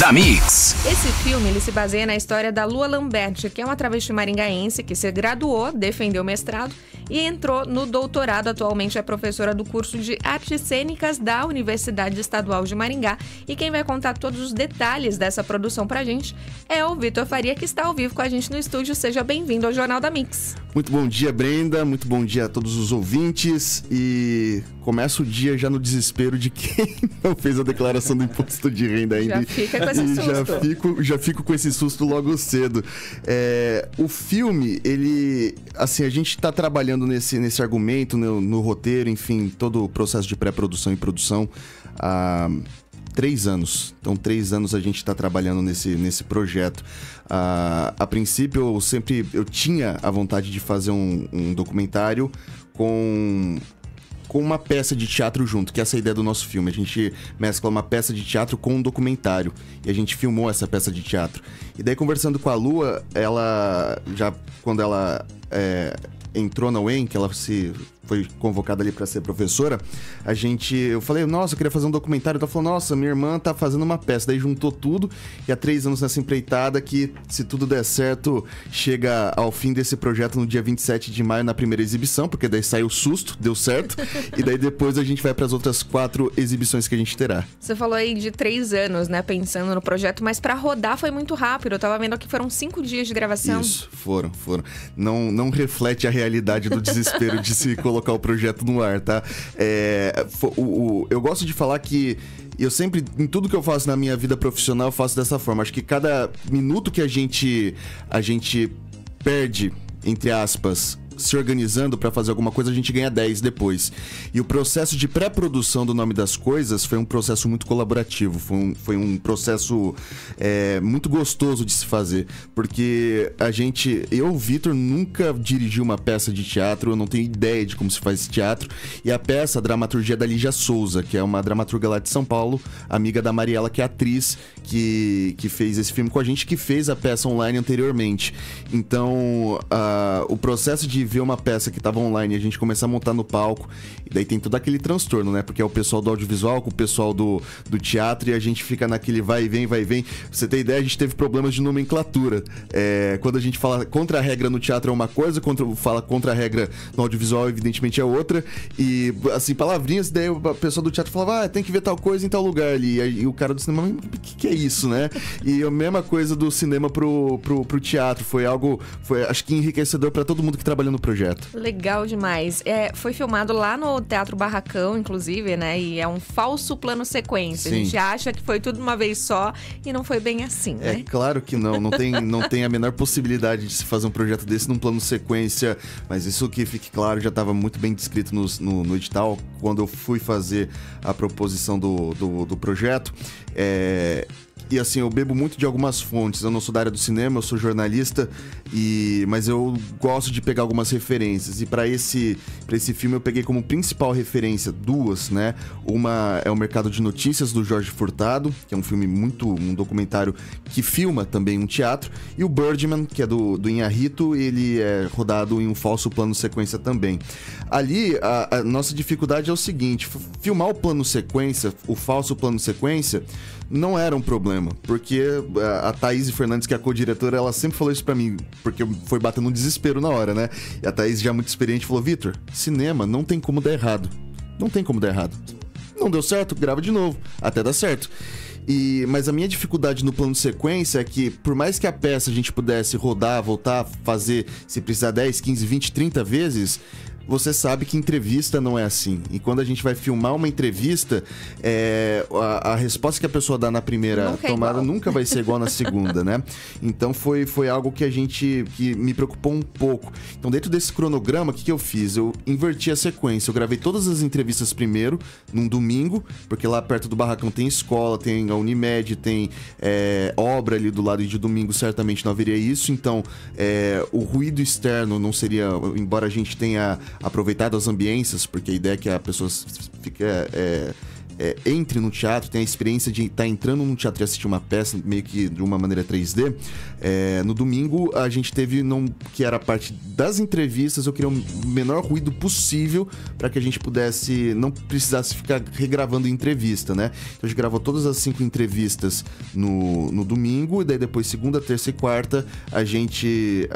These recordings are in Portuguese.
da Mix. Esse filme ele se baseia na história da Lua Lambert, que é uma travesti maringaense que se graduou, defendeu o mestrado e entrou no doutorado. Atualmente é professora do curso de Artes Cênicas da Universidade Estadual de Maringá. E quem vai contar todos os detalhes dessa produção pra gente é o Vitor Faria, que está ao vivo com a gente no estúdio. Seja bem-vindo ao Jornal da Mix. Muito bom dia, Brenda. Muito bom dia a todos os ouvintes. E começa o dia já no desespero de quem não fez a declaração do imposto de renda ainda. Já fica com esse susto. Já fico com esse susto logo cedo. O filme, ele... Assim, a gente tá trabalhando nesse argumento, no roteiro, enfim, todo o processo de pré-produção e produção há 3 anos. Então, 3 anos a gente está trabalhando nesse projeto. A princípio, eu tinha a vontade de fazer um documentário com uma peça de teatro junto, que essa é a ideia do nosso filme. A gente mescla uma peça de teatro com um documentário. E a gente filmou essa peça de teatro. E daí, conversando com a Lua, quando ela entrou na UEM, que ela foi convocada ali para ser professora, eu falei, nossa, eu queria fazer um documentário. Ela falou, nossa, minha irmã tá fazendo uma peça. Daí juntou tudo, e há 3 anos nessa empreitada que, se tudo der certo, chega ao fim desse projeto no dia 27 de maio, na primeira exibição, porque daí saiu o susto, deu certo, e daí depois a gente vai para as outras 4 exibições que a gente terá. Você falou aí de 3 anos, né, pensando no projeto, mas para rodar foi muito rápido. Eu tava vendo que foram 5 dias de gravação. Isso, foram. Não reflete a realidade do desespero de se colocar o projeto no ar, tá? Eu gosto de falar que eu sempre, em tudo que eu faço na minha vida profissional, eu faço dessa forma. Acho que cada minuto que a gente perde, entre aspas, se organizando para fazer alguma coisa, a gente ganha 10 depois. E o processo de pré-produção do Nome das Coisas foi um processo muito colaborativo, foi um processo muito gostoso de se fazer, porque o Vitor, nunca dirigi uma peça de teatro, eu não tenho ideia de como se faz esse teatro, e a peça, a dramaturgia é da Lígia Souza, que é uma dramaturga lá de São Paulo, amiga da Mariela, que é atriz, que fez esse filme com a gente, que fez a peça online anteriormente. Então, o processo de ver uma peça que tava online e a gente começar a montar no palco, e daí tem todo aquele transtorno, né? Porque é o pessoal do audiovisual com o pessoal do teatro, e a gente fica naquele vai e vem. Pra você ter ideia, a gente teve problemas de nomenclatura. Quando a gente fala contra a regra no teatro é uma coisa, fala contra a regra no audiovisual, evidentemente é outra. E, assim, palavrinhas, daí a pessoa do teatro falava, tem que ver tal coisa em tal lugar ali. E o cara do cinema, o que é isso, né? E a mesma coisa do cinema pro teatro. Foi acho que enriquecedor pra todo mundo que trabalhou no projeto. Legal demais. Foi filmado lá no Teatro Barracão, inclusive, né? E é um falso plano sequência. Sim. A gente acha que foi tudo uma vez só e não foi bem assim, né? É claro que não. Não tem a menor possibilidade de se fazer um projeto desse num plano sequência. Mas isso, que fique claro, já estava muito bem descrito no edital, quando eu fui fazer a proposição do projeto. E assim, eu bebo muito de algumas fontes. Eu não sou da área do cinema, eu sou jornalista, mas eu gosto de pegar algumas referências. E para esse filme eu peguei como principal referência 2, né? Uma é o Mercado de Notícias, do Jorge Furtado, que é um documentário que filma também um teatro. E o Birdman, que é do Inharrito, ele é rodado em um falso plano sequência também. Ali, a nossa dificuldade é o seguinte: filmar o plano sequência, o falso plano sequência, não era um problema, porque a Thaís Fernandes, que é a co-diretora, ela sempre falou isso pra mim, porque foi batendo um desespero na hora, né? E a Thaís, já muito experiente, falou, Vitor, cinema não tem como dar errado. Não tem como dar errado. Não deu certo? Grava de novo, até dar certo. Mas a minha dificuldade no plano de sequência é que, por mais que a peça a gente pudesse rodar, voltar, fazer, se precisar 10, 15, 20, 30 vezes, você sabe que entrevista não é assim. E quando a gente vai filmar uma entrevista, a resposta que a pessoa dá na primeira tomada nunca vai ser igual na segunda, né? Então foi algo que me preocupou um pouco. Então, dentro desse cronograma, o que eu fiz? Eu inverti a sequência. Eu gravei todas as entrevistas primeiro, num domingo, porque lá perto do Barracão tem escola, tem a Unimed, tem obra ali do lado, e de domingo certamente não haveria isso. Então, o ruído externo não seria... Embora a gente tenha aproveitado as ambiências, porque a ideia é que a pessoa fique entre no teatro, tenha a experiência de estar entrando no teatro e assistir uma peça, meio que de uma maneira 3D, no domingo a gente teve, que era a parte das entrevistas, eu queria o menor ruído possível para que a gente não precisasse ficar regravando entrevista, né? Então a gente gravou todas as 5 entrevistas no domingo, e daí depois segunda, terça e quarta a gente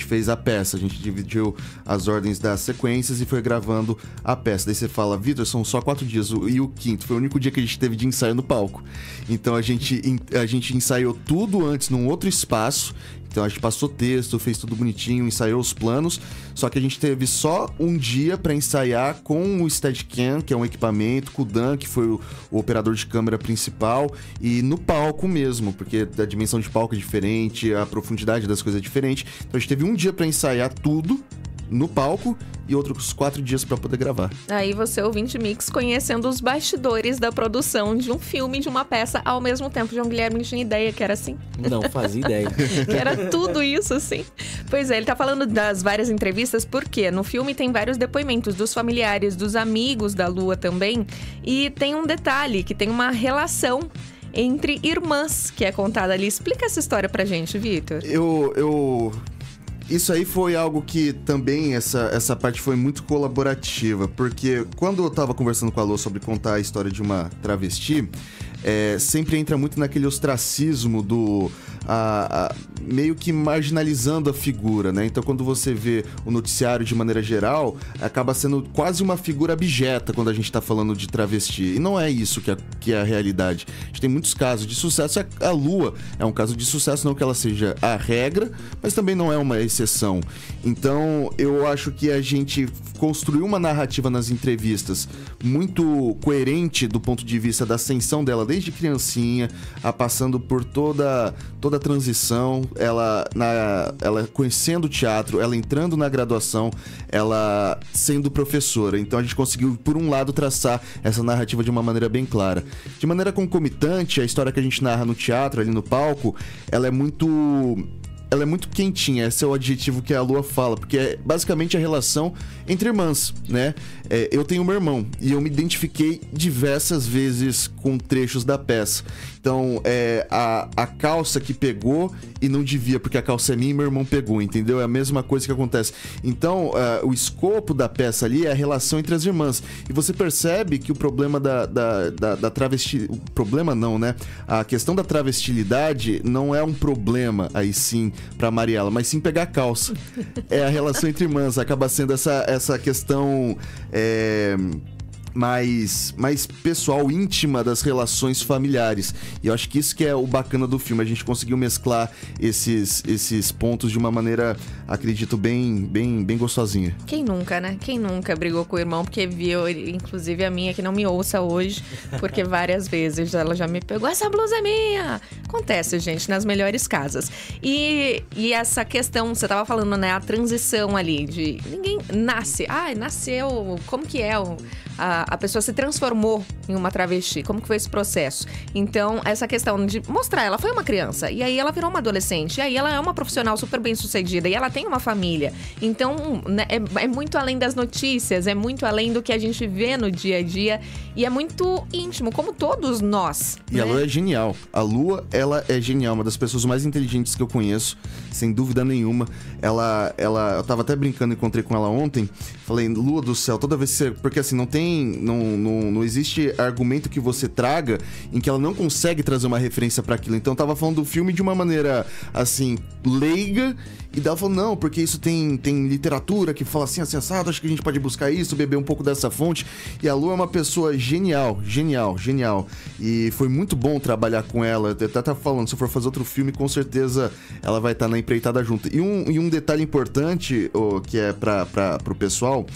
fez a peça, a gente dividiu as ordens das sequências e foi gravando a peça. Daí você fala, Vitor, são só 4 dias, e o quinto foi o único dia que a gente teve de ensaio no palco. Então a gente ensaiou tudo antes num outro espaço. Então a gente passou texto, fez tudo bonitinho, ensaiou os planos. Só que a gente teve só um dia para ensaiar com o Steadicam, que é um equipamento, com o Dan, que foi o operador de câmera principal, e no palco mesmo, porque a dimensão de palco é diferente, a profundidade das coisas é diferente. Então a gente teve um dia para ensaiar tudo no palco e outros 4 dias para poder gravar. Aí você, ouvinte Mix, conhecendo os bastidores da produção de um filme, de uma peça, ao mesmo tempo. João Guilherme não tinha ideia que era assim. Não fazia ideia. Que era tudo isso, assim. Pois é, ele tá falando das várias entrevistas, porque no filme tem vários depoimentos dos familiares, dos amigos da Lua também. E tem um detalhe, que tem uma relação entre irmãs, que é contada ali. Explica essa história pra gente, Vitor. Isso aí foi algo que também, essa parte foi muito colaborativa, porque quando eu tava conversando com a Lô sobre contar a história de uma travesti, sempre entra muito naquele ostracismo do... meio que marginalizando a figura, né? Então, quando você vê o noticiário de maneira geral, acaba sendo quase uma figura abjeta quando a gente tá falando de travesti. E não é isso que é a realidade. A gente tem muitos casos de sucesso. A Lua é um caso de sucesso, não que ela seja a regra, mas também não é uma exceção. Então, eu acho que a gente construiu uma narrativa nas entrevistas muito coerente do ponto de vista da ascensão dela desde criancinha, passando por toda a transição, ela conhecendo o teatro, ela entrando na graduação, ela sendo professora. Então a gente conseguiu, por um lado, traçar essa narrativa de uma maneira bem clara. De maneira concomitante, a história que a gente narra no teatro, ali no palco, ela é muito quentinha, esse é o adjetivo que a Lua fala, porque é basicamente a relação entre irmãs, né? Eu tenho meu irmão e eu me identifiquei diversas vezes com trechos da peça. Então, a calça que pegou e não devia, porque a calça é minha e meu irmão pegou, entendeu? É a mesma coisa que acontece. Então, o escopo da peça ali é a relação entre as irmãs. E você percebe que o problema da travesti... O problema não, né? A questão da travestilidade não é um problema, aí sim, pra Mariela, mas sim pegar a calça. É a relação entre irmãs, acaba sendo essa questão... mais pessoal, íntima das relações familiares. E eu acho que isso que é o bacana do filme. A gente conseguiu mesclar esses pontos de uma maneira, acredito, bem gostosinha. Quem nunca, né? Quem nunca brigou com o irmão porque viu, inclusive a minha que não me ouça hoje, porque várias vezes ela já me pegou, essa blusa é minha! Acontece, gente, nas melhores casas. E essa questão, você tava falando, né? A transição ali de... Ninguém nasce. Nasceu... Como que é a pessoa se transformou em uma travesti? Como que foi esse processo? Então, essa questão de mostrar, ela foi uma criança, e aí ela virou uma adolescente, e aí ela é uma profissional super bem sucedida, e ela tem uma família. Então, né, é muito além das notícias, é muito além do que a gente vê no dia a dia, e é muito íntimo, como todos nós. E né? A Lua é genial. A Lua, ela é genial, uma das pessoas mais inteligentes que eu conheço, sem dúvida nenhuma. Eu tava até brincando, encontrei com ela ontem, falei, Lua do céu, toda vez que você... Porque assim, não existe argumento que você traga em que ela não consegue trazer uma referência para aquilo. Então eu tava falando do filme de uma maneira, assim, leiga, e daí ela falou, não, porque isso tem literatura que fala assim, assado, acho que a gente pode buscar isso, beber um pouco dessa fonte. E a Lu é uma pessoa genial. E foi muito bom trabalhar com ela. Eu até tava falando, se eu for fazer outro filme, com certeza ela vai estar na empreitada junto. E um detalhe importante, que é pro pessoal...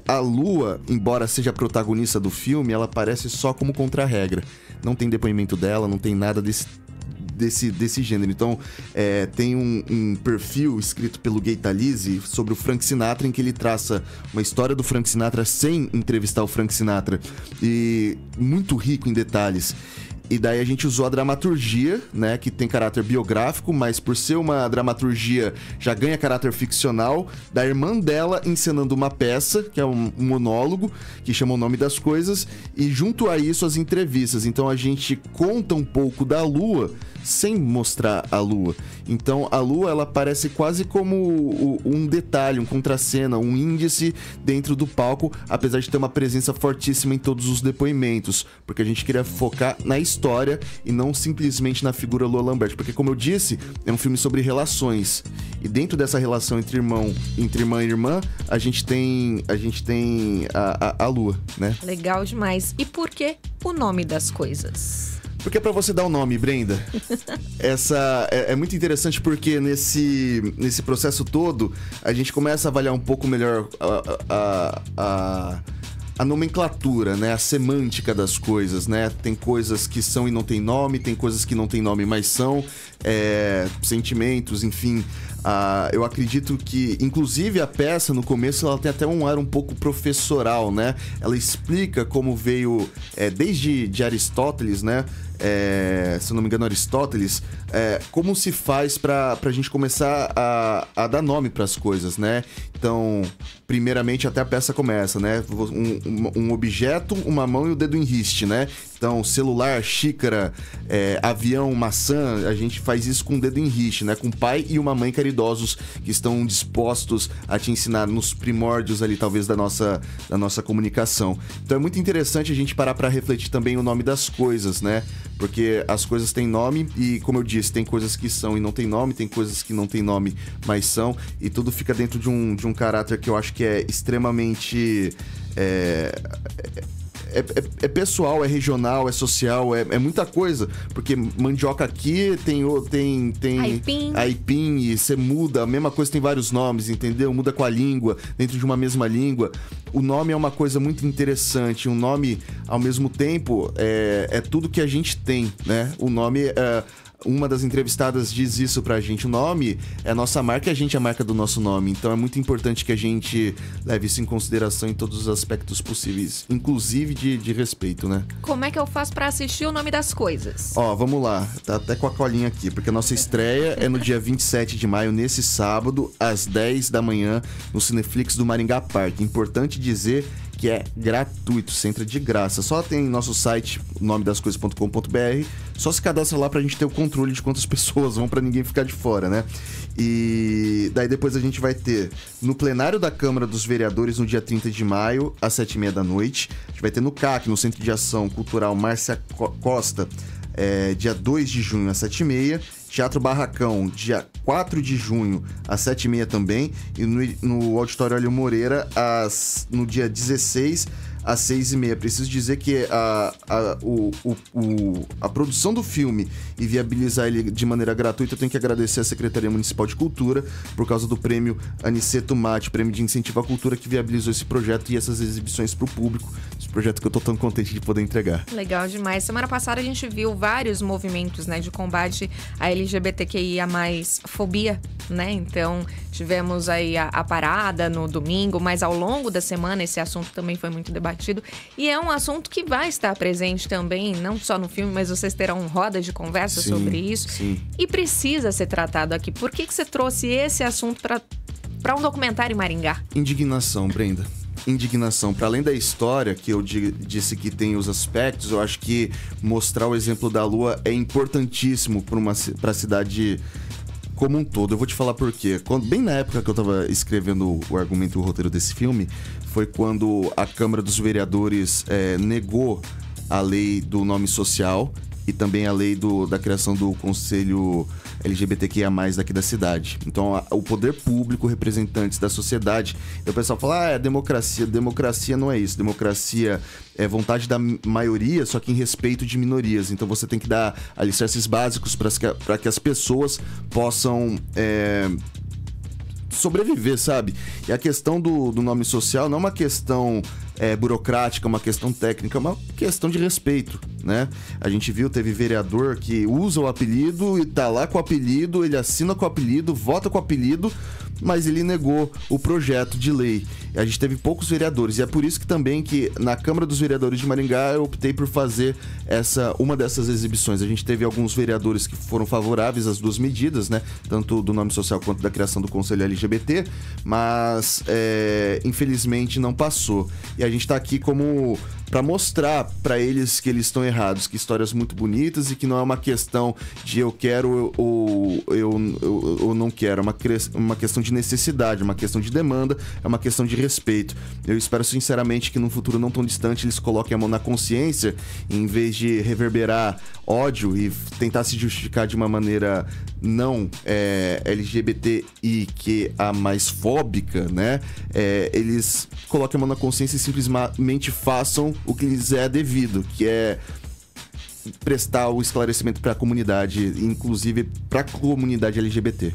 a Lua, embora seja a protagonista do filme, ela aparece só como contra-regra. Não tem depoimento dela, não tem nada desse gênero. Então, tem um perfil escrito pelo Gay Talese sobre o Frank Sinatra, em que ele traça uma história do Frank Sinatra sem entrevistar o Frank Sinatra. E muito rico em detalhes. E daí a gente usou a dramaturgia, né, que tem caráter biográfico, mas por ser uma dramaturgia já ganha caráter ficcional, da irmã dela encenando uma peça, que é um monólogo, que chama O Nome das Coisas, e junto a isso as entrevistas. Então a gente conta um pouco da Lua sem mostrar a Lua. Então a Lua, ela aparece quase como um detalhe, um contracena, um índice dentro do palco, apesar de ter uma presença fortíssima em todos os depoimentos, porque a gente queria focar na história e não simplesmente na figura Lua Lambert, porque como eu disse, é um filme sobre relações, e dentro dessa relação entre irmã e irmã, a gente tem a Lua, né? Legal demais. E por que O Nome das Coisas? Porque pra você dar o nome, Brenda, essa é muito interessante, porque nesse processo todo, a gente começa a avaliar um pouco melhor a nomenclatura, né? A semântica das coisas, né? Tem coisas que são e não tem nome, tem coisas que não tem nome, mas são sentimentos, enfim. Eu acredito que, inclusive, a peça, no começo, ela tem até um ar um pouco professoral, né? Ela explica como veio, desde de Aristóteles, né? Se eu não me engano, Aristóteles, como se faz pra gente começar a dar nome pras coisas, né? Então, primeiramente, até a peça começa, né? Um objeto, uma mão e o dedo em riste, né? Então, celular, xícara, avião, maçã, a gente faz isso com o dedo em riste, né? Com um pai e uma mãe caridosos que estão dispostos a te ensinar nos primórdios ali, talvez, da nossa comunicação. Então, é muito interessante a gente parar pra refletir também o nome das coisas, né? Porque as coisas têm nome e, como eu disse, tem coisas que são e não tem nome, tem coisas que não tem nome, mas são, e tudo fica dentro de um caráter que eu acho que é extremamente... É pessoal, é regional, é social, é muita coisa. Porque mandioca aqui tem aipim, e você muda, a mesma coisa tem vários nomes, entendeu? Muda com a língua, dentro de uma mesma língua. O nome é uma coisa muito interessante. O nome, ao mesmo tempo, é tudo que a gente tem, né? O nome uma das entrevistadas diz isso pra gente. O nome é a nossa marca e a gente é a marca do nosso nome. Então é muito importante que a gente leve isso em consideração em todos os aspectos possíveis, inclusive de respeito, né? Como é que eu faço pra assistir O Nome das Coisas? Vamos lá. Tá até com a colinha aqui, porque a nossa estreia é no dia 27 de maio, nesse sábado, às 10 da manhã, no Cineflix do Maringá Parque. Importante dizer que é gratuito, você entra de graça. Só tem nosso site, nomedascoisas.com.br. Só se cadastra lá pra gente ter o controle de quantas pessoas vão, pra ninguém ficar de fora, né? E daí depois a gente vai ter no plenário da Câmara dos Vereadores no dia 30 de maio, às 7h30 da noite. A gente vai ter no CAC, no Centro de Ação Cultural Márcia Costa, dia 2 de junho, às 7h30. Teatro Barracão, dia 4 de junho, às 7h30 também. E no Auditório Hélio Moreira, no dia 16, às 6h30. Preciso dizer que a produção do filme e viabilizar ele de maneira gratuita, eu tenho que agradecer à Secretaria Municipal de Cultura por causa do prêmio Aniceto Mate, prêmio de incentivo à cultura, que viabilizou esse projeto e essas exibições para o público. Esse projeto que eu tô tão contente de poder entregar. Legal demais. Semana passada a gente viu vários movimentos, né, de combate à LGBTQIA+, fobia, né? Então, tivemos aí a parada no domingo, mas ao longo da semana esse assunto também foi muito debatido. E é um assunto que vai estar presente também, não só no filme, mas vocês terão rodas de conversa sobre isso. Sim. E precisa ser tratado aqui. Por que você trouxe esse assunto para um documentário em Maringá? Indignação, Brenda. Indignação. Para além da história, que eu disse que tem os aspectos, eu acho que mostrar o exemplo da Lua é importantíssimo para a cidade como um todo. Eu vou te falar por quê. Bem na época que eu tava escrevendo o argumento e o roteiro desse filme, foi quando a Câmara dos Vereadores negou a lei do nome social e também a lei da criação do Conselho LGBTQIA+, daqui da cidade. Então, o poder público, representantes da sociedade... Então, o pessoal fala, democracia. Democracia não é isso. Democracia é vontade da maioria, só que em respeito de minorias. Então, você tem que dar alicerces básicos para que as pessoas possam... sobreviver, sabe? E a questão do nome social não é uma questão burocrática, uma questão técnica, é uma questão de respeito, né? A gente viu, teve vereador que usa o apelido e tá lá com o apelido, ele assina com o apelido, vota com o apelido, mas ele negou o projeto de lei. A gente teve poucos vereadores, e é por isso que também que na Câmara dos Vereadores de Maringá eu optei por fazer uma dessas exibições. A gente teve alguns vereadores que foram favoráveis às duas medidas, né? Tanto do nome social quanto da criação do Conselho LGBT, mas infelizmente não passou. E a gente tá aqui como para mostrar para eles que eles estão errados, que histórias muito bonitas e que não é uma questão de eu quero ou eu não quero, é uma questão de necessidade, uma questão de demanda, é uma questão de respeito. Eu espero sinceramente que num futuro não tão distante eles coloquem a mão na consciência e, em vez de reverberar ódio e tentar se justificar de uma maneira não LGBTIQA mais fóbica, né? Eles coloquem a mão na consciência e simplesmente façam o que lhes é devido, que é prestar o esclarecimento para a comunidade, inclusive para a comunidade LGBT.